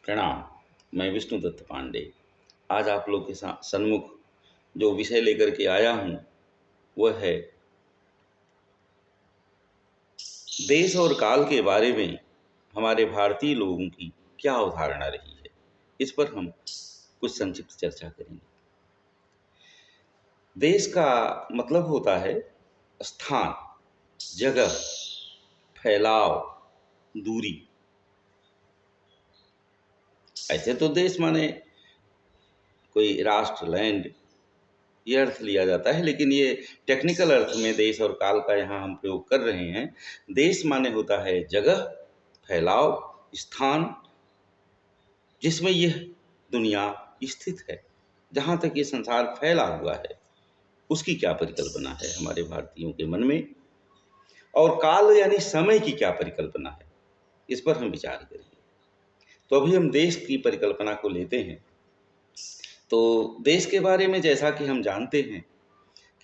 प्रणाम। मैं विष्णुदत्त पांडे। आज आप लोग के सन्मुख जो विषय लेकर के आया हूँ वह है देश और काल के बारे में हमारे भारतीय लोगों की क्या अवधारणा रही है। इस पर हम कुछ संक्षिप्त चर्चा करेंगे। देश का मतलब होता है स्थान, जगह, फैलाव, दूरी। ऐसे तो देश माने कोई राष्ट्र, लैंड, ये अर्थ लिया जाता है, लेकिन ये टेक्निकल अर्थ में देश और काल का यहाँ हम प्रयोग कर रहे हैं। देश माने होता है जगह, फैलाव, स्थान, जिसमें यह दुनिया स्थित है। जहाँ तक ये संसार फैला हुआ है उसकी क्या परिकल्पना है हमारे भारतीयों के मन में, और काल यानी समय की क्या परिकल्पना है, इस पर हम विचार करेंगे। तो अभी हम देश की परिकल्पना को लेते हैं। तो देश के बारे में जैसा कि हम जानते हैं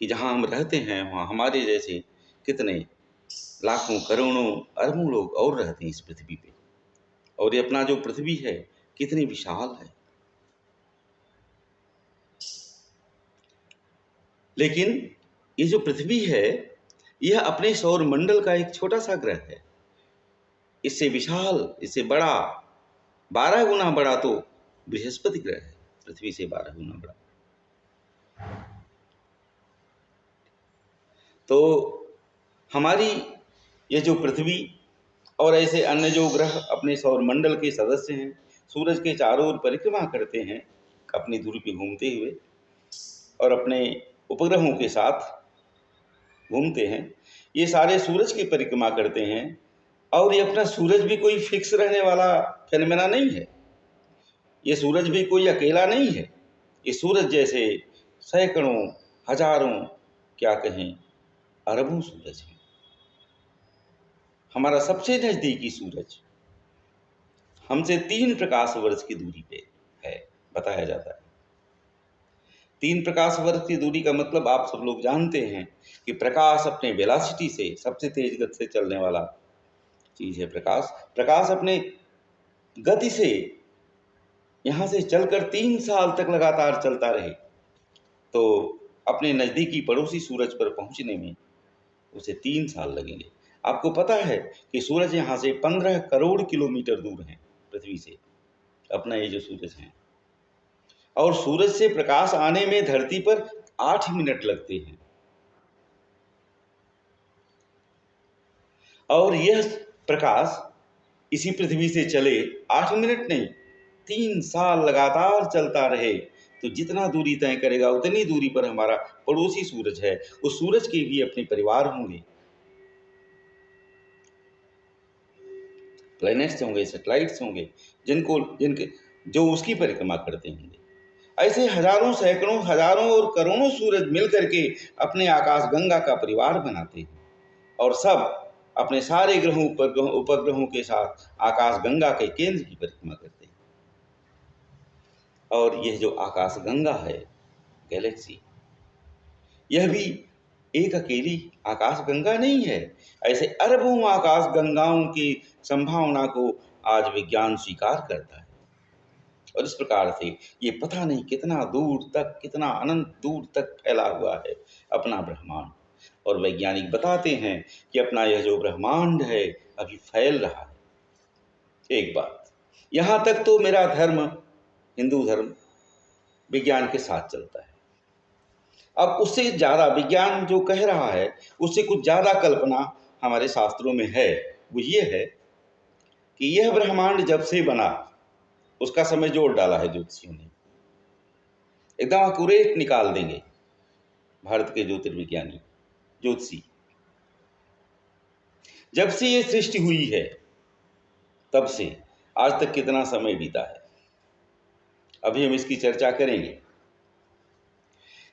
कि जहाँ हम रहते हैं वहाँ हमारे जैसे कितने लाखों, करोड़ों, अरबों लोग और रहते हैं इस पृथ्वी पे। और ये अपना जो पृथ्वी है कितनी विशाल है। लेकिन ये जो पृथ्वी है यह अपने सौर मंडल का एक छोटा सा ग्रह है। इससे विशाल, इससे बड़ा, 12 गुना बड़ा तो बृहस्पति ग्रह है, पृथ्वी से 12 गुना बड़ा। तो हमारी ये जो पृथ्वी और ऐसे अन्य जो ग्रह अपने सौर मंडल के सदस्य हैं, सूरज के चारों ओर परिक्रमा करते हैं अपनी धुरी पे घूमते हुए, और अपने उपग्रहों के साथ घूमते हैं। ये सारे सूरज की परिक्रमा करते हैं। और ये अपना सूरज भी कोई फिक्स रहने वाला फेनोमेना नहीं है। ये सूरज भी कोई अकेला नहीं है। ये सूरज जैसे सैकड़ों, हजारों, क्या कहें, अरबों सूरज हैं। हमारा सबसे नजदीकी सूरज हमसे 3 प्रकाश वर्ष की दूरी पे है, बताया जाता है। 3 प्रकाश वर्ष की दूरी का मतलब आप सब लोग जानते हैं कि प्रकाश अपने वेलोसिटी से, सबसे तेज गति से चलने वाला चीज है प्रकाश। प्रकाश अपने गति से यहाँ से चलकर 3 साल तक लगातार चलता रहे तो अपने नजदीकी पड़ोसी सूरज पर पहुंचने में उसे 3 साल लगेंगे। आपको पता है कि सूरज यहाँ से 15 करोड़ किलोमीटर दूर है पृथ्वी से, अपना ये जो सूरज है। और सूरज से प्रकाश आने में धरती पर 8 मिनट लगते हैं। और यह प्रकाश इसी पृथ्वी से चले 8 मिनट नहीं, 3 साल लगातार चलता रहे तो जितना दूरी तय करेगा उतनी दूरी पर हमारा पड़ोसी सूरज है, उस सूरज के भी अपने परिवार होंगे, प्लैनेट्स होंगे, सैटेलाइट्स होंगे, जिनके जो उसकी परिक्रमा करते होंगे। ऐसे हजारों, सैकड़ों, हजारों और करोड़ों सूरज मिलकर के अपने आकाश गंगा का परिवार बनाते हैं। और सब अपने सारे ग्रहों, उपग्रहों के साथ आकाश गंगा के केंद्र की परिक्रमा करते हैं। और यह जो आकाश गंगा है, गैलेक्सी, यह भी एक अकेली आकाश गंगा नहीं है। ऐसे अरबों आकाश गंगाओं की संभावना को आज विज्ञान स्वीकार करता है। और इस प्रकार से ये पता नहीं कितना दूर तक, कितना अनंत दूर तक फैला हुआ है अपना ब्रह्मांड। और वैज्ञानिक बताते हैं कि अपना यह जो ब्रह्मांड है अभी फैल रहा है। एक बात, यहाँ तक तो मेरा धर्म, हिंदू धर्म, विज्ञान के साथ चलता है। अब उससे ज़्यादा विज्ञान जो कह रहा है उससे कुछ ज़्यादा कल्पना हमारे शास्त्रों में है। वो ये है कि यह ब्रह्मांड जब से बना उसका समय जोड़ डाला है ज्योतिषियों ने, एकदम एक्यूरेट निकाल देंगे भारत के ज्योतिर्विज्ञानी, ज्योतिषी। जब से ये सृष्टि हुई है तब से आज तक कितना समय बीता है, अभी हम इसकी चर्चा करेंगे।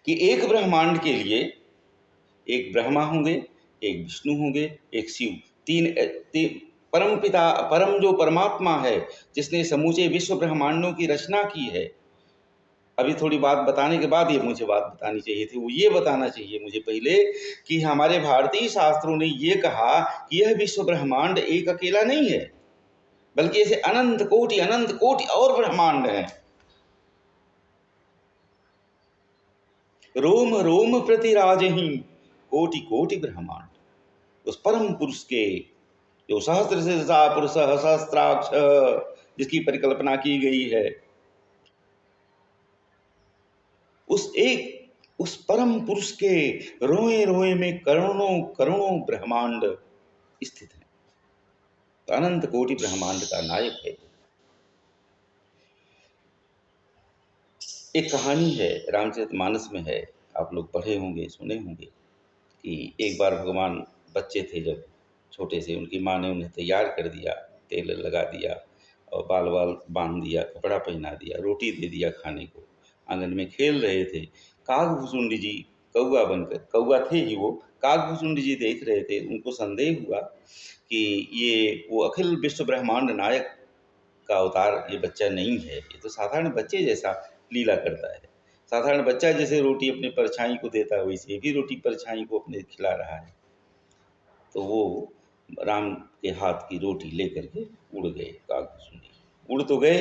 कि एक ब्रह्मांड के लिए एक ब्रह्मा होंगे, एक विष्णु होंगे, एक शिव, तीन परम पिता, परम जो परमात्मा है जिसने समूचे विश्व ब्रह्मांडों की रचना की है। अभी थोड़ी बात बताने के बाद ये मुझे बात बतानी चाहिए थी, वो ये बताना चाहिए मुझे पहले कि हमारे भारतीय शास्त्रों ने ये कहा कि यह विश्व ब्रह्मांड एक अकेला नहीं है। बल्कि ऐसे अनंत कोटि और ब्रह्मांड हैं। रोम रोम प्रति राजहीं कोटि कोटि ब्रह्मांड। उस परम पुरुष के जो सहस्त्र से पुरुष सहस्त्राक्ष जिसकी परिकल्पना की गई है, उस परम पुरुष के रोए रोए में करोड़ों करोड़ों ब्रह्मांड स्थित हैं। तो अनंत कोटि ब्रह्मांड का नायक है। एक कहानी है, रामचरितमानस में है, आप लोग पढ़े होंगे, सुने होंगे कि एक बार भगवान बच्चे थे जब छोटे से, उनकी माँ ने उन्हें तैयार कर दिया, तेल लगा दिया और बाल बाल बांध दिया, कपड़ा पहना दिया, रोटी दे दिया खाने को। आंगन में खेल रहे थे। कागभूसुंडी जी कौआ बनकर, कौआ थे ही वो, कागभूसुंडी जी देख रहे थे। उनको संदेह हुआ कि ये वो अखिल विश्व ब्रह्मांड नायक का अवतार ये बच्चा नहीं है, ये तो साधारण बच्चे जैसा लीला करता है। साधारण बच्चा जैसे रोटी अपने परछाई को देता है, वैसे भी रोटी परछाई को अपने खिला रहा है। तो वो राम के हाथ की रोटी लेकर के उड़ गए। कागभूसुंडी उड़ तो गए,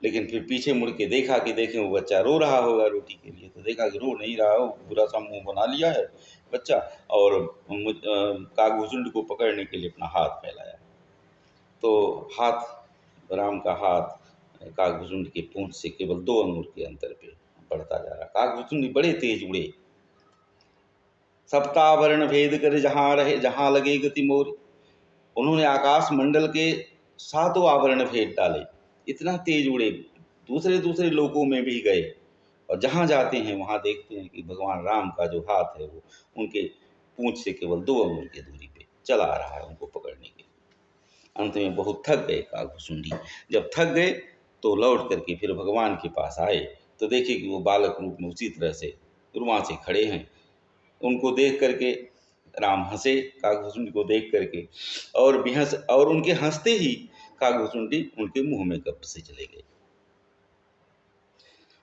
लेकिन फिर पीछे मुड़ के देखा कि देखें वो बच्चा रो रहा होगा रोटी के लिए, तो देखा कि रो नहीं रहा हो, बुरा सा मुंह बना लिया है बच्चा, और कागभूसुंडी को पकड़ने के लिए अपना हाथ फैलाया। तो राम का हाथ कागभूसुंडी के पूंछ से केवल 2 अंगुल के अंतर पे बढ़ता जा रहा। कागभूसुंडी बड़े तेज उड़े, सप्तावरण भेद कर जहाँ रहे जहाँ लगे गति मोर। उन्होंने आकाश मंडल के 7 आवरण भेद डाले, इतना तेज उड़े, दूसरे दूसरे लोकों में भी गए, और जहाँ जाते हैं वहाँ देखते हैं कि भगवान राम का जो हाथ है वो उनके पूंछ से केवल 2 अंगुल की दूरी पे चला आ रहा है उनको पकड़ने के लिए। अंत में बहुत थक गए कागभूसुंडी। जब थक गए तो लौट करके फिर भगवान के पास आए, तो देखे कि वो बालक रूप में उसी तरह से रुआ से खड़े हैं। उनको देख करके राम हंसे, कागभूसुंडी को देख करके, और उनके हंसते ही कागभूसुंडी उनके मुंह में कब्र से चले गए।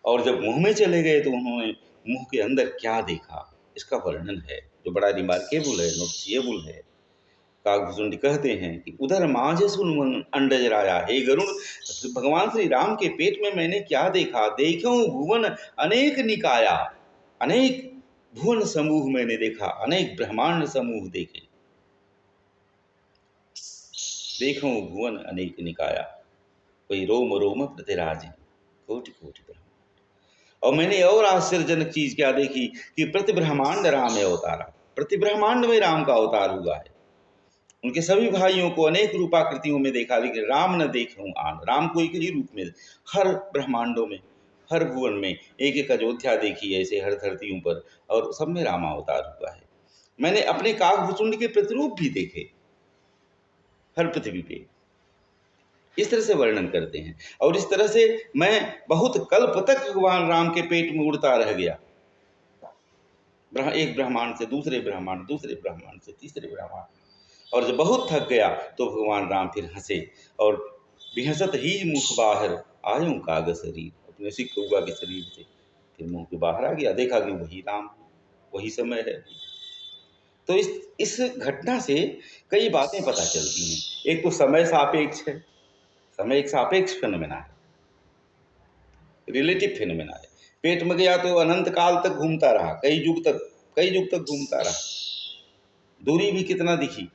और जब मुंह में चले गए तो उन्होंने मुंह के अंदर क्या देखा, इसका वर्णन है जो बड़ा रिमार्केबल है, नोटिसेबल है। कागभूसुंडी कहते हैं कि उधर मांझ सुन अंडज राया, हे गरुण, भगवान श्री राम के पेट में मैंने क्या देखा, देखो भुवन अनेक निकाया, अनेक भुवन समूह मैंने देखा, अनेक ब्रह्मांड समूह देखे। देखो भुवन अनेक निकाया, वही रोम रोम प्रतिराज, कोटि कोटि ब्रह्मांड। और मैंने और आश्चर्यजनक चीज क्या देखी कि प्रति ब्रह्मांड राम है अवतारा, प्रति ब्रह्मांड में राम का अवतार हुआ है। उनके सभी भाइयों को अनेक रूपाकृतियों में देखा, लेकिन राम न देखूं आन, राम को एक ही रूप में हर ब्रह्मांडों में, हर भुवन में एक एक अयोध्या देखी है, ऐसे हर धरतियों पर, और सब में रामावतार हुआ है। मैंने अपने कागभूसुंडी के प्रतिरूप भी देखे हर पृथ्वी पे। इस तरह से वर्णन करते हैं, और इस तरह से मैं बहुत कल्प तक भगवान राम के पेट में उड़ता रह गया, एक ब्रह्मांड से दूसरे ब्रह्मांड, दूसरे ब्रह्मांड से तीसरे ब्रह्मांड। और जब बहुत थक गया तो भगवान राम फिर हंसे, और बिहसत ही मुख बाहर आयूं काग शरीर, अपने उसी कौआ के शरीर से फिर मुंह के बाहर आ गया, देखा कि वही राम, वही समय है। तो इस घटना से कई बातें पता चलती हैं। एक तो समय सापेक्ष है, समय एक सापेक्ष फिनोमेना है, रिलेटिव फिनोमेना है। पेट में गया तो अनंत काल तक घूमता रहा, कई युग तक घूमता रहा, दूरी भी कितना दिखी।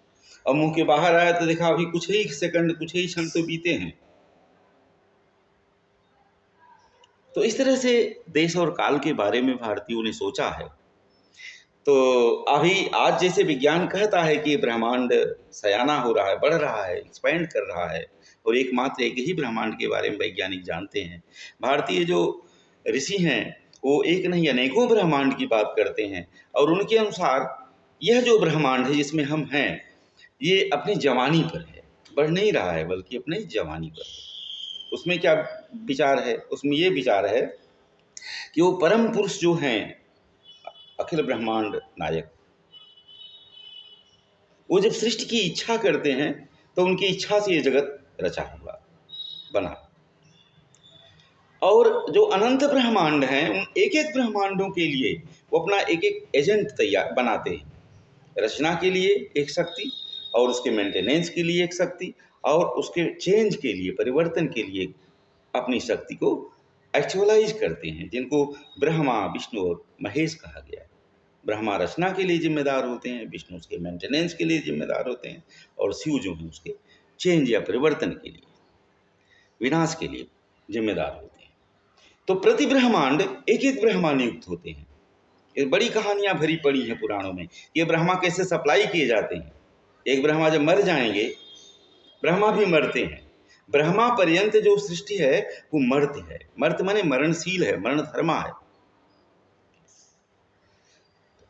और मुंह के बाहर आया तो देखा अभी कुछ ही सेकंड, कुछ ही क्षण तो बीते हैं। तो इस तरह से देश और काल के बारे में भारतीयों ने सोचा है। तो अभी आज जैसे विज्ञान कहता है कि ब्रह्मांड सयाना हो रहा है, बढ़ रहा है, एक्सपेंड कर रहा है, और एकमात्र एक ही ब्रह्मांड के बारे में वैज्ञानिक जानते हैं। भारतीय जो ऋषि हैं वो एक नहीं अनेकों ब्रह्मांड की बात करते हैं, और उनके अनुसार यह जो ब्रह्मांड है जिसमें हम हैं, ये अपनी जवानी पर है, बढ़ नहीं रहा है बल्कि अपनी जवानी पर है। उसमें क्या विचार है? उसमें ये विचार है कि वो परम पुरुष जो हैं, अखिल ब्रह्मांड नायक, वो जब सृष्टि की इच्छा करते हैं तो उनकी इच्छा से ये जगत रचा हुआ बना। और जो अनंत ब्रह्मांड हैं, उन एक एक ब्रह्मांडों के लिए वो अपना एक एक एजेंट तैयार बनाते हैं। रचना के लिए एक शक्ति, और उसके मेंटेनेंस के लिए एक शक्ति, और उसके चेंज के लिए, परिवर्तन के लिए अपनी शक्ति को एक्चुअलाइज करते हैं, जिनको ब्रह्मा, विष्णु और महेश कहा गया है। ब्रह्मा रचना के लिए जिम्मेदार होते हैं, विष्णु उसके मेंटेनेंस के लिए जिम्मेदार होते हैं, और शिव जो है उसके चेंज या परिवर्तन के लिए, विनाश के लिए जिम्मेदार होते हैं। तो प्रति ब्रह्मांड एक एक ब्रह्मा नियुक्त होते हैं। ये बड़ी कहानियां भरी पड़ी हैं पुराणों में, ये ब्रह्मा कैसे सप्लाई किए जाते हैं। एक ब्रह्मा जब मर जाएंगे, ब्रह्मा भी मरते हैं। ब्रह्मा पर्यंत जो सृष्टि है वो मर्त है। मर्त माने मरणशील है, मरण धर्मा है।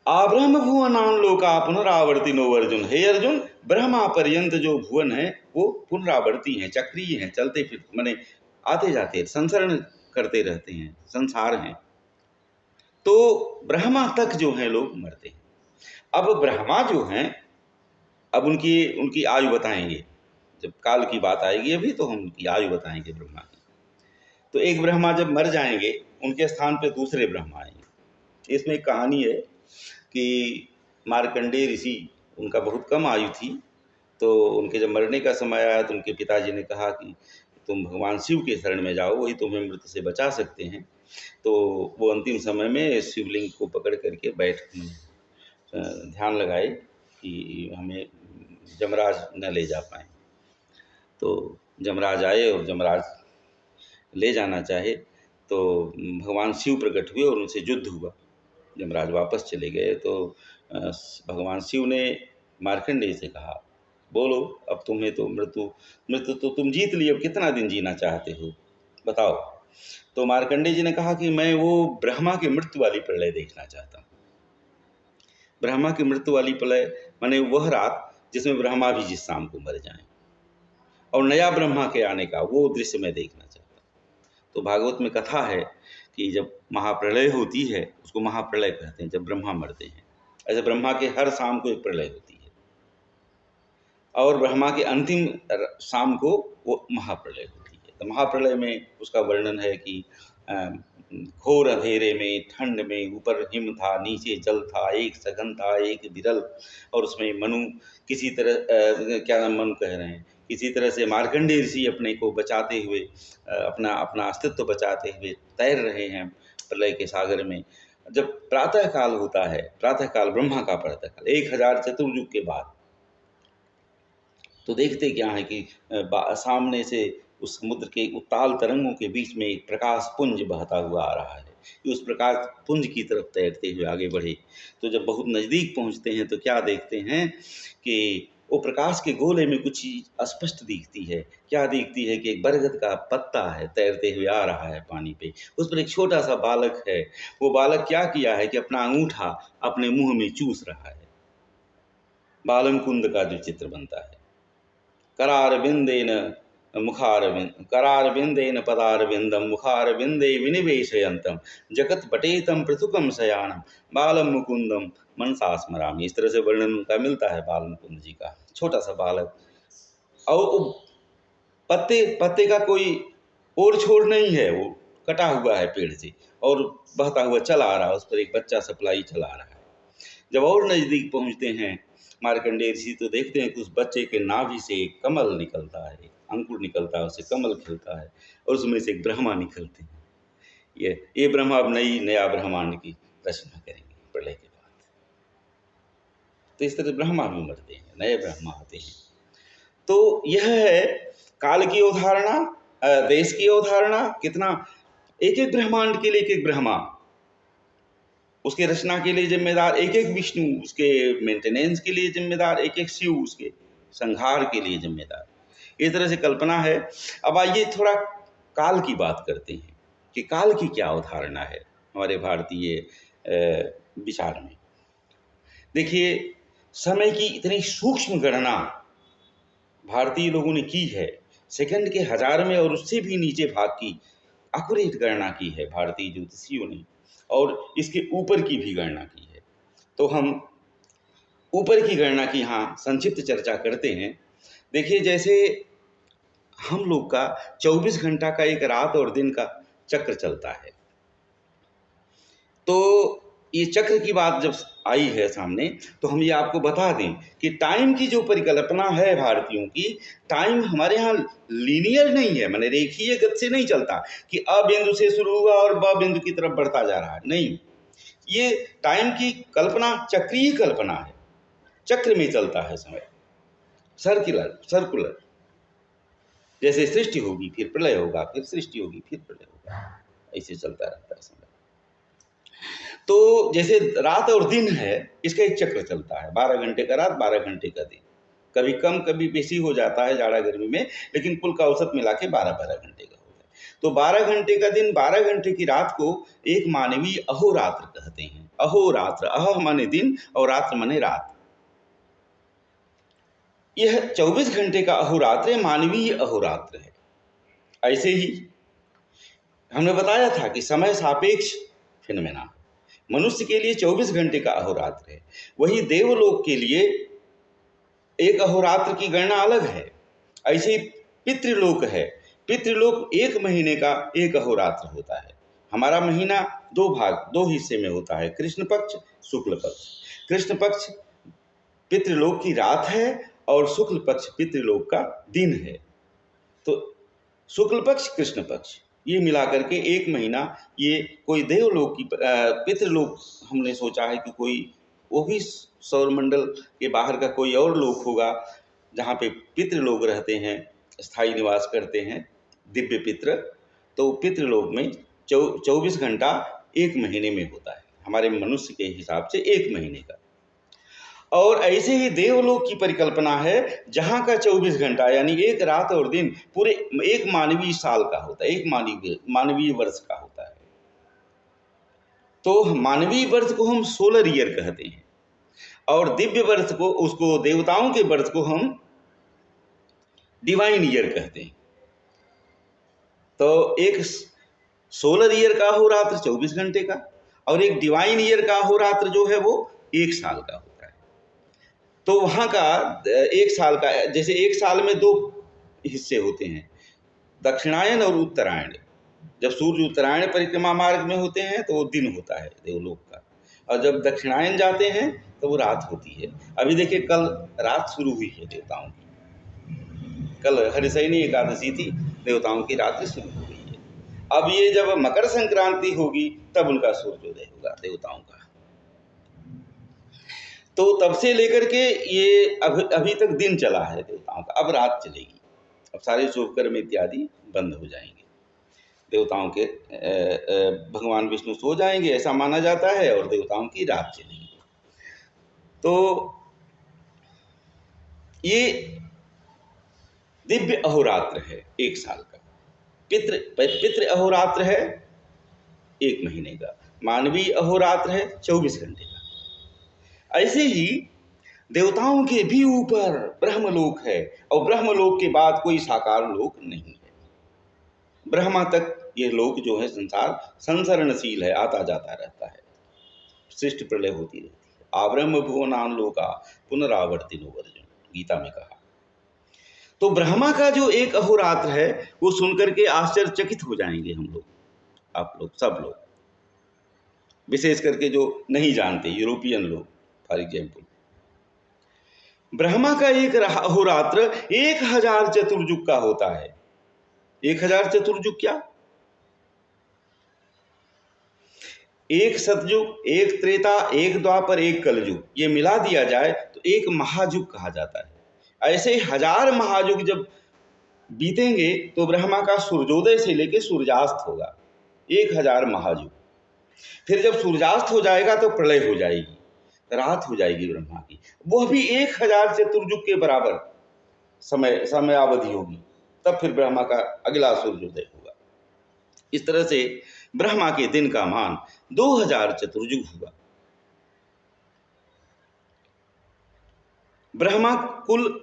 आब्रह्म भुवनान लोका पुनरावर्तिनो अर्जुन। हे अर्जुन, ब्रह्मा पर्यंत जो भुवन है वो पुनरावर्ती हैं, चक्रीय हैं, चलते फिर माने आते जाते संसरण करते रहते हैं, संसार हैं। तो ब्रह्मा तक जो है लोग मरते हैं। अब ब्रह्मा जो हैं, अब उनकी उनकी आयु बताएंगे, जब काल की बात आएगी अभी तो हम उनकी आयु बताएंगे ब्रह्मा की। तो एक ब्रह्मा जब मर जाएंगे, उनके स्थान पे दूसरे ब्रह्मा आएंगे। इसमें एक कहानी है कि मार्कंडेय ऋषि, उनका बहुत कम आयु थी, तो उनके जब मरने का समय आया तो उनके पिताजी ने कहा कि तुम भगवान शिव के शरण में जाओ, वही तुम्हें मृत्यु से बचा सकते हैं। तो वो अंतिम समय में शिवलिंग को पकड़ करके बैठ ध्यान लगाए कि हमें जमराज न ले जा पाए। तो जमराज आए और जमराज ले जाना चाहे तो भगवान शिव प्रकट हुए और उनसे युद्ध हुआ। जमराज वापस चले गए तो भगवान शिव ने मार्कंडेय से कहा, बोलो अब तुम्हें तो मृत्यु मृत्यु तो तुम जीत लिए, अब कितना दिन जीना चाहते हो बताओ। तो मार्कंडेय जी ने कहा कि मैं वो ब्रह्मा की मृत्यु वाली प्रलय देखना चाहता हूँ। ब्रह्मा की मृत्यु वाली प्रलय माने वह रात जिसमें ब्रह्मा भी जिस शाम को मर जाएं, और नया ब्रह्मा के आने का वो दृश्य मैं देखना चाहता हूँ। तो भागवत में कथा है कि जब महाप्रलय होती है, उसको महाप्रलय कहते हैं, जब ब्रह्मा मरते हैं। ऐसे ब्रह्मा के हर शाम को एक प्रलय होती है, और ब्रह्मा के अंतिम शाम को वो महाप्रलय होती है। तो महाप्रलय में उसका वर्णन है कि घोर अंधेरे में, ठंड में, ऊपर हिम था, नीचे जल था, एक सघन था, एक विरल, और उसमें मनु किसी तरह क्या नाम मनु कह रहे हैं, किसी तरह से मार्कंडेय ऋषि अपने को बचाते हुए, अपना अपना अस्तित्व बचाते हुए तैर रहे हैं प्रलय के सागर में। जब प्रातः काल होता है, प्रातः काल ब्रह्मा का प्रातः काल 1000 चतुर्युग के बाद, तो देखते क्या है कि सामने से उस समुद्र के उत्ताल तरंगों के बीच में एक प्रकाश पुंज बहता हुआ आ रहा है। उस प्रकाश पुंज की तरफ तैरते हुए आगे बढ़े। तो जब बहुत नज़दीक पहुंचते हैं तो क्या देखते हैं कि वो प्रकाश के गोले में कुछ चीज स्पष्ट दिखती है। क्या दिखती है कि एक बरगद का पत्ता है, तैरते हुए आ रहा है पानी पे। उस पर एक छोटा सा बालक है। वो बालक क्या किया है कि अपना अंगूठा अपने मुंह में चूस रहा है। बालन कुंद का जो चित्र बनता है, करारविंदेन करारविंदेन पदारविंदम मुखारविंदे विनिवेशयंतम जगत पटेतम पृथुकम शयानम बालम मुकुंदम मनसा स्मरामि। इस तरह से वर्णन उनका मिलता है बाल मुकुंद जी का। छोटा सा बालक, और वो पत्ते पत्ते का कोई ओर छोर नहीं है, वो कटा हुआ है पेड़ से और बहता हुआ चला आ रहा है। उस पर एक बच्चा सप्लाई चला रहा है। जब और नजदीक पहुंचते हैं मार्कंडेय ऋषि तो देखते हैं कि उस बच्चे के नाभि से एक कमल निकलता है, अंकुर निकलता है, उससे कमल खिलता है और उसमें से एक ब्रह्मा निकलते हैं। ये ब्रह्मा अब नया ब्रह्मांड की रचना करेंगे प्रलय के बाद। तो इस तरह ब्रह्मा भी मरते हैं, नए ब्रह्मा आते हैं। तो यह है काल की अवधारणा, देश की अवधारणा। कितना एक एक ब्रह्मांड के लिए एक एक ब्रह्मा, उसके रचना के लिए जिम्मेदार एक एक विष्णु, उसके मेंटेनेंस के लिए जिम्मेदार एक एक शिव, उसके संहार के लिए जिम्मेदार। इस तरह से कल्पना है। अब आइए थोड़ा काल की बात करते हैं कि काल की क्या अवधारणा है हमारे भारतीय विचार में। देखिए, समय की इतनी सूक्ष्म गणना भारतीय लोगों ने की है, सेकंड के 1000 में और उससे भी नीचे भाग की एक्यूरेट गणना की है भारतीय ज्योतिषियों ने, और इसके ऊपर की भी गणना की है। तो हम ऊपर की गणना की यहाँ संक्षिप्त चर्चा करते हैं। देखिए, जैसे हम लोग का 24 घंटा का एक रात और दिन का चक्र चलता है, तो ये चक्र की बात जब आई है सामने, तो हम ये आपको बता दें कि टाइम की जो परिकल्पना है भारतीयों की, टाइम हमारे यहाँ लीनियर नहीं है, माने रेखीय गति से नहीं चलता कि अ बिंदु से शुरू हुआ और ब बिंदु की तरफ बढ़ता जा रहा है, नहीं। ये टाइम की कल्पना चक्रीय कल्पना है, चक्र में चलता है समय, सर्कुलर सर्कुलर। जैसे सृष्टि होगी फिर प्रलय होगा, फिर सृष्टि होगी फिर प्रलय होगा, ऐसे चलता रहता है समय। तो जैसे रात और दिन है, इसका एक चक्र चलता है, 12 घंटे का रात, 12 घंटे का दिन। कभी कम कभी बेसी हो जाता है जाड़ा गर्मी में, लेकिन कुल का औसत मिला के 12-12 घंटे का होता है। तो 12 घंटे का दिन, 12 घंटे की रात को एक मानवीय अहोरात्र कहते हैं। अहोरात्र, अह माने दिन और रात्र माने रात। यह 24 घंटे का अहोरात्र मानवीय अहोरात्र है। ऐसे ही हमने बताया था कि समय सापेक्ष फिनोमेना, मनुष्य के लिए 24 घंटे का अहोरात्र है, वही देवलोक के लिए एक अहोरात्र की गणना अलग है। ऐसे ही पितृलोक है, पितृलोक 1 महीने का एक अहोरात्र होता है। हमारा महीना 2 भाग, 2 हिस्से में होता है, कृष्ण पक्ष, शुक्ल पक्ष। कृष्ण पक्ष पितृलोक की रात है और शुक्ल पक्ष पितृलोक का दिन है। तो शुक्ल पक्ष, कृष्ण पक्ष, ये मिलाकर के 1 महीना, ये कोई देवलोक की पितृलोक, हमने सोचा है कि कोई वो भी सौरमंडल के बाहर का कोई और लोक होगा जहाँ पे पितृलोक रहते हैं, स्थायी निवास करते हैं, दिव्य पितृ। तो पितृलोक में 24 घंटा 1 महीने में होता है, हमारे मनुष्य के हिसाब से 1 महीने का। और ऐसे ही देवलोक की परिकल्पना है जहाँ का 24 घंटा यानी एक रात और दिन पूरे एक मानवीय साल का होता है, एक मानवीय वर्ष का होता है। तो मानवीय वर्ष को हम सोलर ईयर कहते हैं और दिव्य वर्ष को, उसको देवताओं के वर्ष को हम डिवाइन ईयर कहते हैं। तो एक सोलर ईयर का अहोरात्र 24 घंटे का और एक डिवाइन ईयर का अहोरात्र जो है वो 1 साल का होता है। तो वहाँ का 1 साल का, जैसे 1 साल में 2 हिस्से होते हैं, दक्षिणायन और उत्तरायण। जब सूर्य उत्तरायण परिक्रमा मार्ग में होते हैं तो वो दिन होता है देवलोक का, और जब दक्षिणायन जाते हैं तो वो रात होती है। अभी देखिए कल रात शुरू हुई है देवताओं की, कल हरिशयनी एकादशी थी, देवताओं की रात्रि शुरू हो गई है। अब ये जब मकर संक्रांति होगी तब उनका सूर्योदय होगा देवताओं का। तो तब से लेकर के ये अभी तक दिन चला है देवताओं का, अब रात चलेगी। अब सारे शुभ कर्म इत्यादि बंद हो जाएंगे, देवताओं के भगवान विष्णु सो जाएंगे ऐसा माना जाता है और देवताओं की रात चलेगी। तो ये दिव्य अहोरात्र है 1 साल का, पितृ अहोरात्र है 1 महीने का, मानवीय अहोरात्र है 24 घंटे का। ऐसे ही देवताओं के भी ऊपर ब्रह्मलोक है और ब्रह्मलोक के बाद कोई साकार लोक नहीं है। ब्रह्मा तक ये लोक जो है संसार संसरणशील है, आता जाता रहता है, सृष्टि प्रलय होती रहती है। आब्रह्म भुवनान लोका पुनरावर्तिनो अर्जुन, गीता में कहा। तो ब्रह्मा का जो एक अहोरात्र है वो सुनकर के आश्चर्यचकित हो जाएंगे हम लोग, आप लोग, सब लोग, विशेष करके जो नहीं जानते यूरोपियन लोग फॉर एग्जाम्पल। ब्रह्मा का एक अहोरात्र 1000 चतुर्युग का होता है। 1000 चतुर्युग क्या? 1 सतयुग, 1 त्रेता, 1 द्वापर, 1 कलयुग, ये मिला दिया जाए तो 1 महायुग कहा जाता है। ऐसे 1000 महायुग जब बीतेंगे तो ब्रह्मा का सूर्योदय से लेकर सूर्यास्त होगा, 1000 महायुग। फिर जब सूर्यास्त हो जाएगा तो प्रलय हो जाएगी, रात हो जाएगी ब्रह्मा की, वह भी 1000 चतुर्युग के बराबर समय अवधि होगी, तब फिर ब्रह्मा का अगला सूर्योदय होगा। इस तरह से ब्रह्मा के दिन का मान 2000 चतुर्युग होगा। ब्रह्मा कुल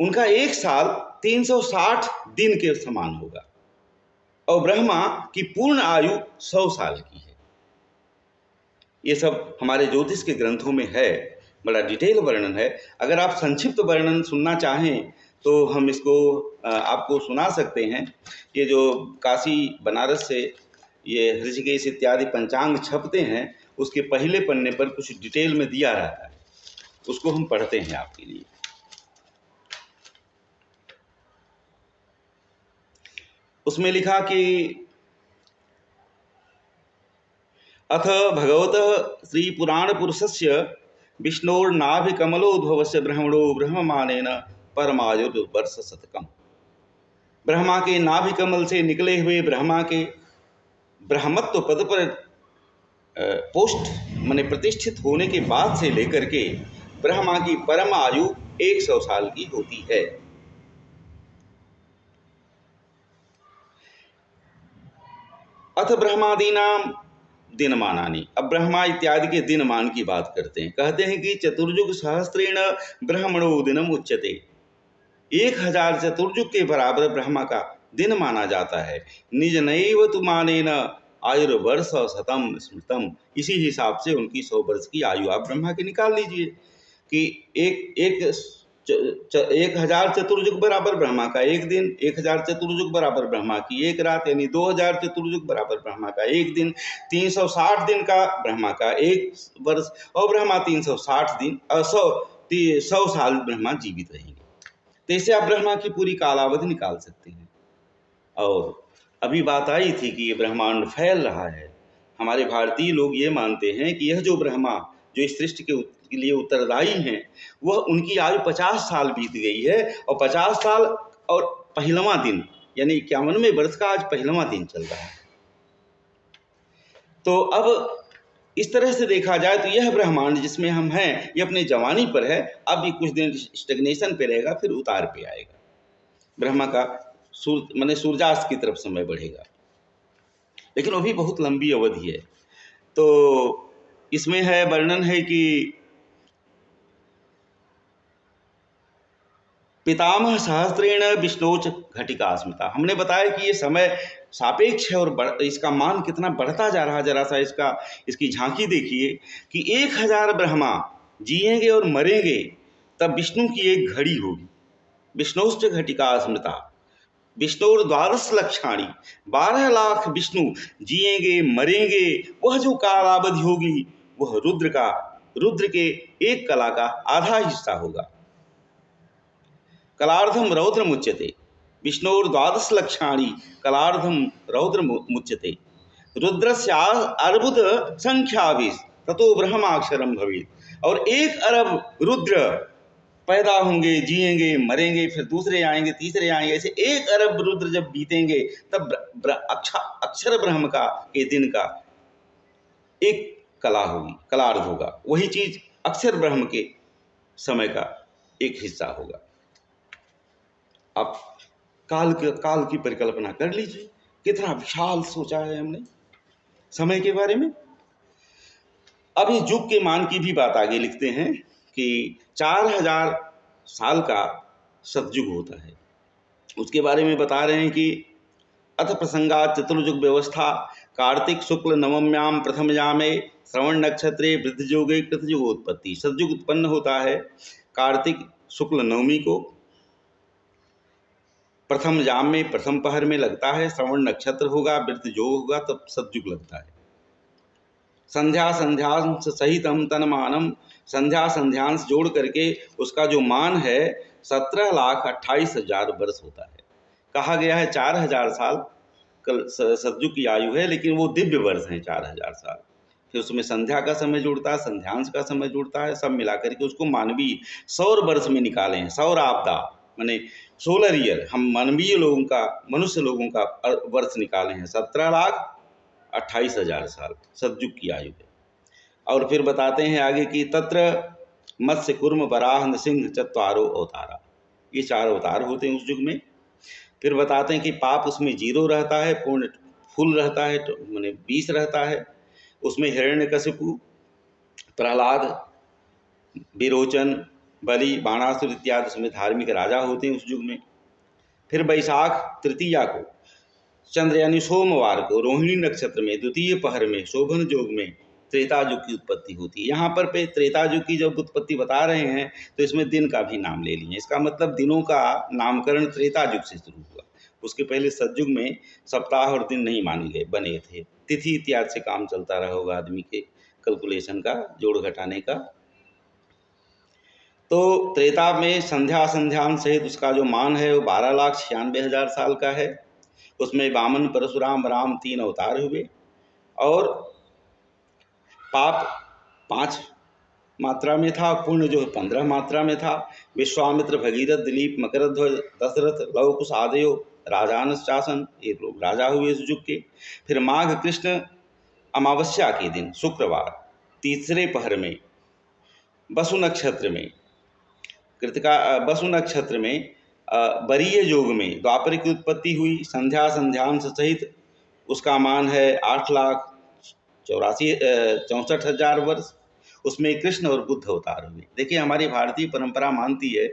उनका 1 साल 360 दिन के समान होगा और ब्रह्मा की पूर्ण आयु 100 साल की है। ये सब हमारे ज्योतिष के ग्रंथों में है, बड़ा डिटेल वर्णन है। अगर आप संक्षिप्त वर्णन सुनना चाहें तो हम इसको आपको सुना सकते हैं। ये जो काशी बनारस से ये ऋषिकेश इत्यादि पंचांग छपते हैं उसके पहले पन्ने पर कुछ डिटेल में दिया रहता है, उसको हम पढ़ते हैं आपके लिए। उसमें लिखा कि अथ भगवतः श्री पुराण पुरुषस्य विष्णोर्नाभिकमलोद्भवस्य ब्रह्मणो ब्रह्ममानेन परमायुर्वर्ष शतकम। ब्रह्मा के नाभि कमल से निकले हुए ब्रह्मा के ब्रह्मत्व पद पर पोस्ट माने प्रतिष्ठित होने के बाद से लेकर के ब्रह्मा की परम आयु 100 साल की होती है। अथ ब्रह्मादीनाम दिनमानानि। अब ब्रह्मा इत्यादि के दिनमान की बात करते हैं। कहते हैं कि चतुर्युग सहस्त्रेण ब्रह्मणो दिनम उच्यते। 1000 चतुर्युग के बराबर ब्रह्मा का दिन माना जाता है। निज नैव तु मानेन आयुर्वर्ष शतम स्मृतम। इसी हिसाब से उनकी 100 वर्ष की आयु आप ब्रह्मा की निकाल लीजिए कि एक 1000 चतुर्युग बराबर ब्रह्मा का एक दिन, 1000 चतुर्युग बराबर ब्रह्मा की एक रात, यानी 2000 चतुर्युग बराबर ब्रह्मा का एक दिन, 360 दिन का ब्रह्मा का एक वर्ष, और ब्रह्मा 360 दिन 100 साल ब्रह्मा जीवित रहेंगे। तो इससे आप ब्रह्मा की पूरी कालावधि निकाल सकते हैं। और अभी बात आई थी कि ये ब्रह्मांड फैल रहा है। हमारे भारतीय लोग ये मानते हैं कि यह जो ब्रह्मा जो इस सृष्टि के लिए उत्तरदायी हैं, वह उनकी आयु 50 साल बीत गई है, और 50 साल और पहलवां दिन यानी 51वें वर्ष का आज पहलवां दिन चल रहा है। तो अब इस तरह से देखा जाए तो यह ब्रह्मांड जिसमें हम हैं ये अपने जवानी पर है। अब भी कुछ दिन स्टेग्नेशन पे रहेगा, फिर उतार पे आएगा। ब्रह्मा का सूर्यास्त की तरफ समय बढ़ेगा, लेकिन वो भी बहुत लंबी अवधि है। तो इसमें है वर्णन है कि पितामह सहस्त्रेण विष्णोच घटिका स्मृता। हमने बताया कि ये समय सापेक्ष है और इसका मान कितना बढ़ता जा रहा है। जरा सा इसकी झांकी देखिए कि 1000 ब्रह्मा जिएंगे और मरेंगे, तब विष्णु की एक घड़ी होगी। विष्णोश्च घटिका स्मृता विष्णुर 12 लक्षाणी। 12 लाख विष्णु जिएंगे मरेंगे। वह जो कालावधि होगी वह रुद्र के एक कला का आधा हिस्सा होगा। कलार्धम रौद्र मुच्यते। विष्णुर 12 लक्षाणी कलार्धम रौद्र मुच्यते। रुद्रस्य अर्बुद संख्याभिः ततो ब्रह्माक्षरम भवेत्। और 1 अरब रुद्र पैदा होंगे, जिएंगे, मरेंगे, फिर दूसरे आएंगे, तीसरे आएंगे। ऐसे 1 अरब रुद्र जब बीतेंगे तब अक्षर ब्रह्म का के दिन का एक कला होगी, कलार्ध होगा। वही चीज अक्षर ब्रह्म के समय का एक हिस्सा होगा। आप काल की परिकल्पना कर लीजिए, कितना विशाल सोचा है हमने समय के बारे में। अब इस युग के मान की भी बात आगे लिखते हैं कि 4000 साल का सतयुग होता है। उसके बारे में बता रहे हैं कि अथ प्रसंगात चतुर्युग व्यवस्था कार्तिक शुक्ल नवम्याम प्रथमयामे श्रवण नक्षत्रे वृद्धयोगे कृतयुगोत्पत्ति। सतयुग उत्पन्न होता है कार्तिक शुक्ल नवमी को, प्रथम याम में प्रथम पहर में लगता है। श्रवण नक्षत्र होगा, वृद्ध योग होगा, तब सतयुग लगता है। संध्या संध्यांश सहित हम तनमानम। संध्या संध्यांश जोड़ करके उसका जो मान है 17,28,000 वर्ष होता है। कहा गया है 4000 साल सतयुग की आयु है, लेकिन वो दिव्य वर्ष हैं 4000 साल। फिर उसमें संध्या का समय जुड़ता है, संध्यांश का समय जुड़ता है, सब मिला करके उसको मानवीय सौर वर्ष में निकाले हैं। सौर आपदा माने सोलर ईयर, हम मानवीय लोगों का, मनुष्य लोगों का वर्ष निकाले हैं। 17,28,000 साल सतयुग की आयु है। और फिर बताते हैं आगे कि तत्र मत्स्य कुर्म वराह नृसिंह चत्वारो अवतारा। ये 4 अवतार होते हैं उस युग में। फिर बताते हैं कि पाप उसमें 0 रहता है, पूर्ण फुल रहता है, तो माने 20 रहता है। उसमें हिरण्यकशिपु, प्रहलाद, विरोचन, बलि, बाणासुर इत्यादि उसमें धार्मिक राजा होते हैं उस युग में। फिर वैशाख तृतीया को, चंद्र यानी सोमवार को, रोहिणी नक्षत्र में द्वितीय पहर में शोभन योग में त्रेता युग की उत्पत्ति होती है। यहाँ पर त्रेता युग की जब उत्पत्ति बता रहे हैं तो इसमें दिन का भी नाम ले लिए। इसका मतलब दिनों का नामकरण त्रेता युग से शुरू हुआ। उसके पहले सतयुग में सप्ताह और दिन नहीं माने गए बने थे। तिथि इत्यादि से काम चलता रहा होगा आदमी के, कैलकुलेशन का, जोड़ घटाने का। तो त्रेता में संध्या संध्यान सहित उसका जो मान है वो 12,96,000 साल का है। उसमें वामन, परशुराम, राम 3 अवतार हुए और पाप 5 मात्रा में था, पुण्य जो 15 मात्रा में था। विश्वामित्र, भगीरथ, दिलीप, मकरध्वज, दशरथ, लव कुश आदयो राजान शासन, ये लोग राजा हुए इस युग के। फिर माघ कृष्ण अमावस्या के दिन शुक्रवार तीसरे पहर में वसु नक्षत्र में कृतिका वसु नक्षत्र में बरीय योग में द्वापर की उत्पत्ति हुई। संध्या संध्यांश सहित उसका मान है 8,64,000 वर्ष। उसमें कृष्ण और बुद्ध अवतार हुए। देखिए, हमारी भारतीय परंपरा मानती है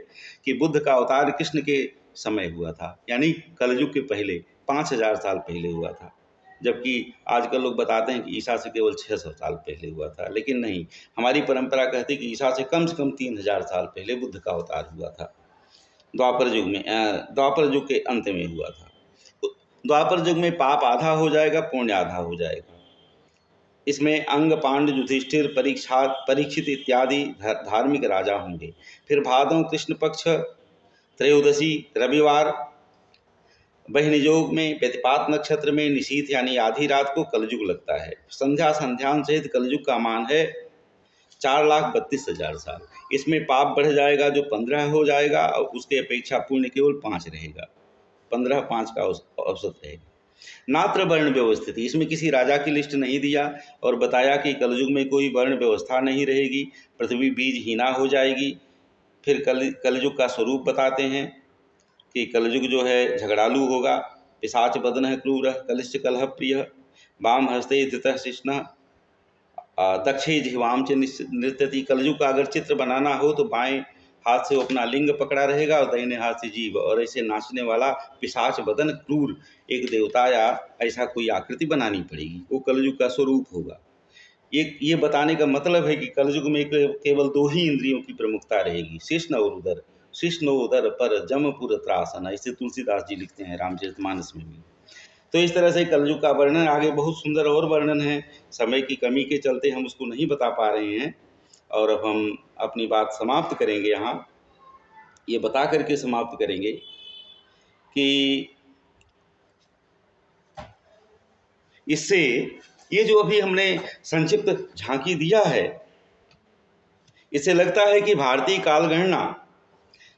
कि बुद्ध का अवतार कृष्ण के समय हुआ था, यानी कलयुग के पहले 5,000 साल पहले हुआ था, जबकि आजकल लोग बताते हैं कि ईसा से केवल 600 साल पहले हुआ था। लेकिन नहीं, हमारी परंपरा कहती है कि ईसा से कम 3,000 साल पहले बुद्ध का अवतार हुआ था। द्वापर युग में, द्वापर युग के अंत में हुआ था। तो द्वापर युग में पाप आधा हो जाएगा, पुण्य आधा हो जाएगा। इसमें अंग, पांड, युधिष्ठिर, परीक्षित इत्यादि धार्मिक राजा होंगे। फिर भादों कृष्ण पक्ष त्रयोदशी रविवार बहन योग में व्यतिपात नक्षत्र में निशीथ यानी आधी रात को कलयुग लगता है। संध्या संध्यान सहित कलयुग का मान है 4,32,000 साल। इसमें पाप बढ़ जाएगा जो 15 हो जाएगा और उसके अपेक्षा पुण्य केवल 5 रहेगा। 15 5 का औसत रहेगा। नात्र वर्ण व्यवस्थिति, इसमें किसी राजा की लिस्ट नहीं दिया और बताया कि कलयुग में कोई वर्ण व्यवस्था नहीं रहेगी, पृथ्वी बीजहीना हो जाएगी। फिर कलयुग का स्वरूप बताते हैं कि कलयुग जो है झगड़ालू होगा। पिशाच बदन क्रूर कलिश्च कलह प्रिय वाम हस्ते धृतः शिष्ण दक्षे जिह्वाम च नृत्यति। कलयुग का अगर चित्र बनाना हो तो बाएं हाथ से वो अपना लिंग पकड़ा रहेगा और दाहिने हाथ से जीव, और ऐसे नाचने वाला पिशाच बदन क्रूर एक देवता या ऐसा कोई आकृति बनानी पड़ेगी, वो कलयुग का स्वरूप होगा। ये बताने का मतलब है कि कलयुग में केवल 2 ही इंद्रियों की प्रमुखता रहेगी, शिष्ण और उदर। शिष्ण उदर पर जमपुर त्रासन, ऐसे तुलसीदास जी लिखते हैं रामचरितमानस में भी। तो इस तरह से कलयुग का वर्णन, आगे बहुत सुंदर और वर्णन है, समय की कमी के चलते हम उसको नहीं बता पा रहे हैं। और अब हम अपनी बात समाप्त करेंगे, यहाँ ये बता करके समाप्त करेंगे कि इससे ये जो अभी हमने संक्षिप्त झांकी दिया है, इससे लगता है कि भारतीय कालगणना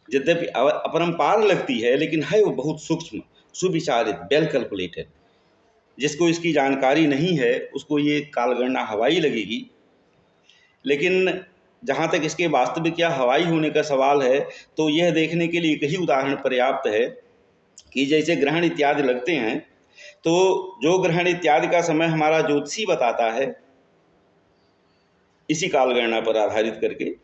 यद्यपि अपरंपार लगती है, लेकिन है वो बहुत सूक्ष्म, सुविचारित, वेल कैलकुलेटेड। जिसको इसकी जानकारी नहीं है उसको ये कालगणना हवाई लगेगी। लेकिन जहाँ तक इसके वास्तविक या हवाई होने का सवाल है, तो यह देखने के लिए एक ही उदाहरण पर्याप्त है कि जैसे ग्रहण इत्यादि लगते हैं, तो जो ग्रहण इत्यादि का समय हमारा ज्योतिषी बताता है, इसी कालगणना पर आधारित करके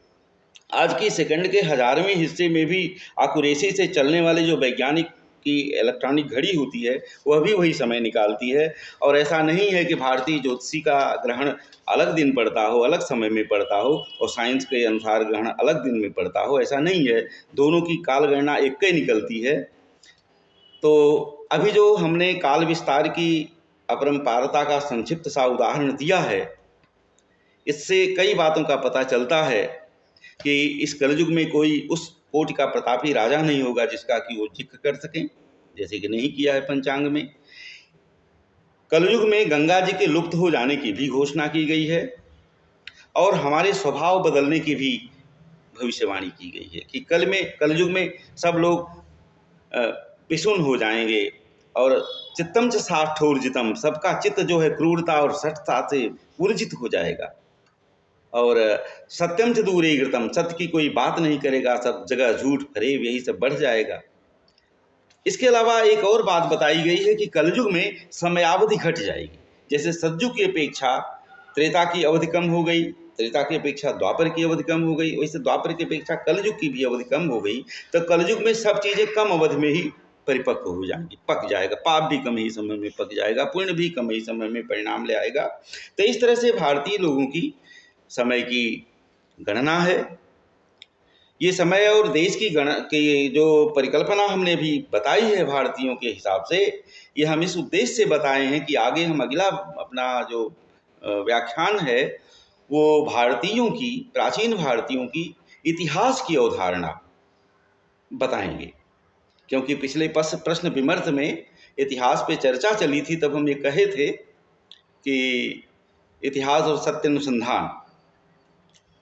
आज की सेकंड के 1000वें हिस्से में भी एक्यूरेसी से चलने वाले जो वैज्ञानिक की इलेक्ट्रॉनिक घड़ी होती है, वह भी वही समय निकालती है। और ऐसा नहीं है कि भारतीय ज्योतिषी का ग्रहण अलग दिन पड़ता हो, अलग समय में पड़ता हो, और साइंस के अनुसार ग्रहण अलग दिन में पड़ता हो, ऐसा नहीं है। दोनों की कालगणना एक ही निकलती है। तो अभी जो हमने काल विस्तार की अपरंपारता का संक्षिप्त सा उदाहरण दिया है, इससे कई बातों का पता चलता है कि इस कलयुग में कोई उस कोटि का प्रतापी राजा नहीं होगा जिसका कि वो जिक्र कर सकें, जैसे कि नहीं किया है पंचांग में। कलयुग में गंगा जी के लुप्त हो जाने की भी घोषणा की गई है और हमारे स्वभाव बदलने की भी भविष्यवाणी की गई है कि कलयुग में सब लोग पिसुन हो जाएंगे और चित्तम च साठोर्जितम, सबका चित्त जो है क्रूरता और सठता से उर्जित हो जाएगा। और सत्यम च दूरे घृतम, सत्य की कोई बात नहीं करेगा, सब जगह झूठ फरेब यही सब बढ़ जाएगा। इसके अलावा एक और बात बताई गई है कि कलयुग में समयावधि घट जाएगी। जैसे सतयुग की अपेक्षा त्रेता की अवधि कम हो गई, त्रेता की अपेक्षा द्वापर की अवधि कम हो गई, वैसे द्वापर की अपेक्षा कलयुग की भी अवधि कम हो गई। तो कलयुग में सब चीज़ें कम अवधि में ही परिपक्व हो जाएंगी, पक जाएगा। पाप भी कम ही समय में पक जाएगा, पुण्य भी कम ही समय में परिणाम ले आएगा। तो इस तरह से भारतीय लोगों की समय की गणना है। ये समय और देश की जो परिकल्पना हमने भी बताई है भारतीयों के हिसाब से, ये हम इस उद्देश्य से बताए हैं कि आगे हम अगला अपना जो व्याख्यान है वो भारतीयों की, प्राचीन भारतीयों की इतिहास की अवधारणा बताएंगे। क्योंकि पिछले प्रश्न विमर्श में इतिहास पे चर्चा चली थी, तब हम ये कहे थे कि इतिहास और सत्य अनुसंधान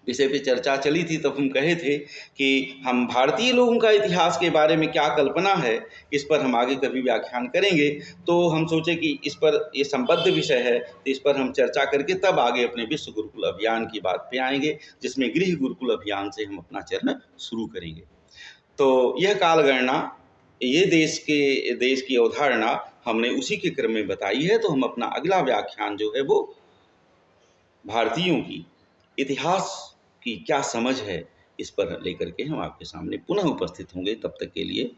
विषय पे चर्चा चली थी, तब हम कहे थे कि हम भारतीय लोगों का इतिहास के बारे में क्या कल्पना है, इस पर हम आगे कभी व्याख्यान करेंगे। तो हम सोचे कि इस पर, ये संबद्ध विषय है, तो इस पर हम चर्चा करके तब आगे अपने विश्व गुरुकुल अभियान की बात पे आएंगे, जिसमें गृह गुरुकुल अभियान से हम अपना चरण शुरू करेंगे। तो यह कालगणना, ये देश की अवधारणा हमने उसी के क्रम में बताई है। तो हम अपना अगला व्याख्यान जो है वो भारतीयों की इतिहास की क्या समझ है, इस पर लेकर के हम आपके सामने पुनः उपस्थित होंगे। तब तक के लिए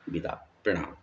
विदा, प्रणाम।